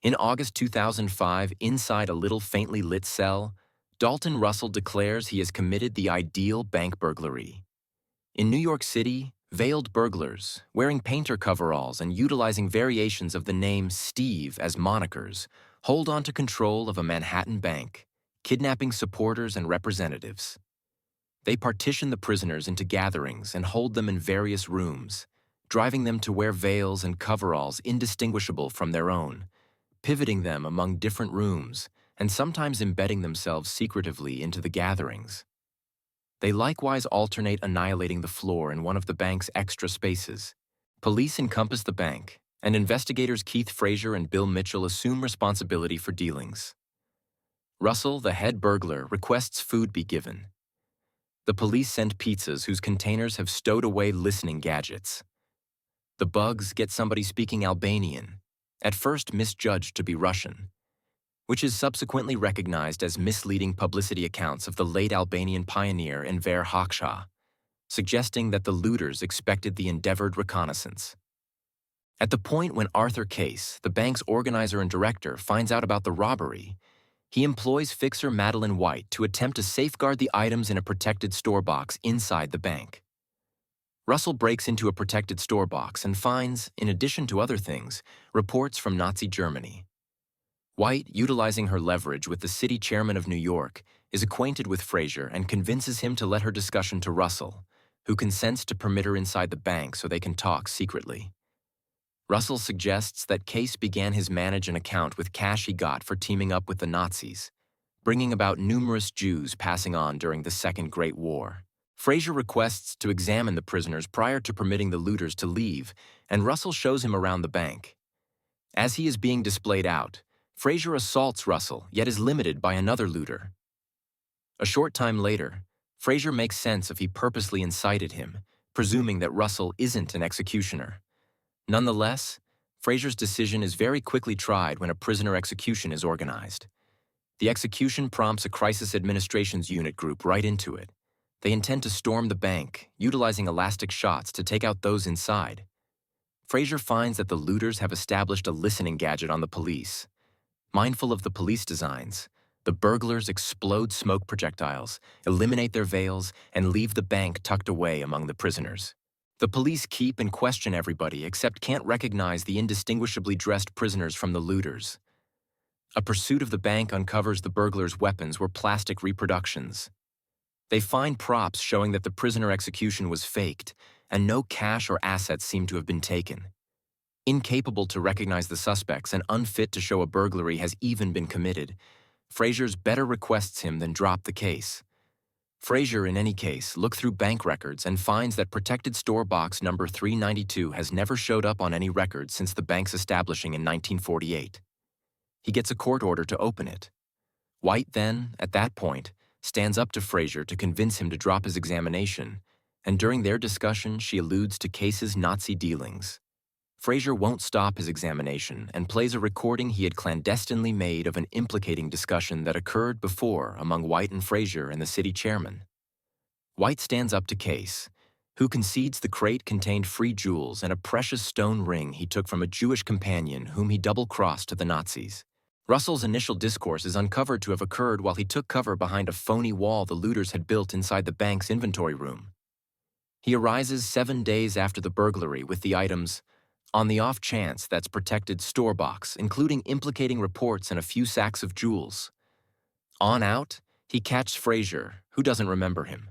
In August 2005, inside a little faintly lit cell, Dalton Russell declares he has committed the ideal bank burglary. In New York City, veiled burglars, wearing painter coveralls and utilizing variations of the name Steve as monikers, hold on to control of a Manhattan bank, kidnapping supporters and representatives. They partition the prisoners into gatherings and hold them in various rooms, driving them to wear veils and coveralls indistinguishable from their own, pivoting them among different rooms, and sometimes embedding themselves secretively into the gatherings. They likewise alternate annihilating the floor in one of the bank's extra spaces. Police encompass the bank, and investigators Keith Frazier and Bill Mitchell assume responsibility for dealings. Russell, the head burglar, requests food be given. The police send pizzas whose containers have stowed away listening gadgets. The bugs get somebody speaking Albanian, at first misjudged to be Russian, which is subsequently recognized as misleading publicity accounts of the late Albanian pioneer Enver Hoxha, suggesting that the looters expected the endeavored reconnaissance. At the point when Arthur Case, the bank's organizer and director, finds out about the robbery, he employs fixer Madeleine White to attempt to safeguard the items in a protected store box inside the bank. Russell breaks into a protected store box and finds, in addition to other things, reports from Nazi Germany. White, utilizing her leverage with the city chairman of New York, is acquainted with Frazier and convinces him to let her discussion to Russell, who consents to permit her inside the bank so they can talk secretly. Russell suggests that Case began his manage an account with cash he got for teaming up with the Nazis, bringing about numerous Jews passing on during the Second Great War. Frazier requests to examine the prisoners prior to permitting the looters to leave, and Russell shows him around the bank. As he is being displayed out, Frazier assaults Russell, yet is limited by another looter. A short time later, Frazier makes sense if he purposely incited him, presuming that Russell isn't an executioner. Nonetheless, Frazier's decision is very quickly tried when a prisoner execution is organized. The execution prompts a crisis administrations unit group right into it. They intend to storm the bank, utilizing elastic shots to take out those inside. Frazier finds that the looters have established a listening gadget on the police. Mindful of the police designs, the burglars explode smoke projectiles, eliminate their veils, and leave the bank tucked away among the prisoners. The police keep and question everybody except can't recognize the indistinguishably dressed prisoners from the looters. A pursuit of the bank uncovers the burglars' weapons were plastic reproductions. They find props showing that the prisoner execution was faked, and no cash or assets seem to have been taken. Incapable to recognize the suspects and unfit to show a burglary has even been committed, Frazier's better requests him than drop the case. Frazier, in any case, looks through bank records and finds that protected store box number 392 has never showed up on any records since the bank's establishing in 1948. He gets a court order to open it. White then, at that point, stands up to Frazier to convince him to drop his examination, and during their discussion she alludes to Case's Nazi dealings. Frazier won't stop his examination and plays a recording he had clandestinely made of an implicating discussion that occurred before among White and Frazier and the city chairman. White stands up to Case, who concedes the crate contained free jewels and a precious stone ring he took from a Jewish companion whom he double-crossed to the Nazis. Russell's initial discourse is uncovered to have occurred while he took cover behind a phony wall the looters had built inside the bank's inventory room. He arises 7 days after the burglary with the items, on the off chance that's protected store box, including implicating reports and a few sacks of jewels. On out, he catches Frazier, who doesn't remember him.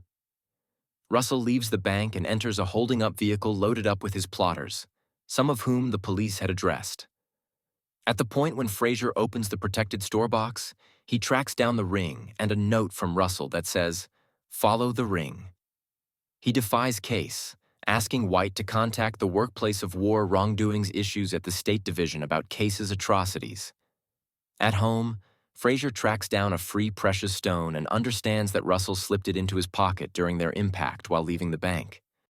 Russell leaves the bank and enters a holding-up vehicle loaded up with his plotters, some of whom the police had addressed. At the point when Frazier opens the protected store box, he tracks down the ring and a note from Russell that says, "Follow the ring." He defies Case, asking White to contact the Workplace of War Wrongdoings issues at the State Division about Case's atrocities. At home, Frazier tracks down a free precious stone and understands that Russell slipped it into his pocket during their impact while leaving the bank.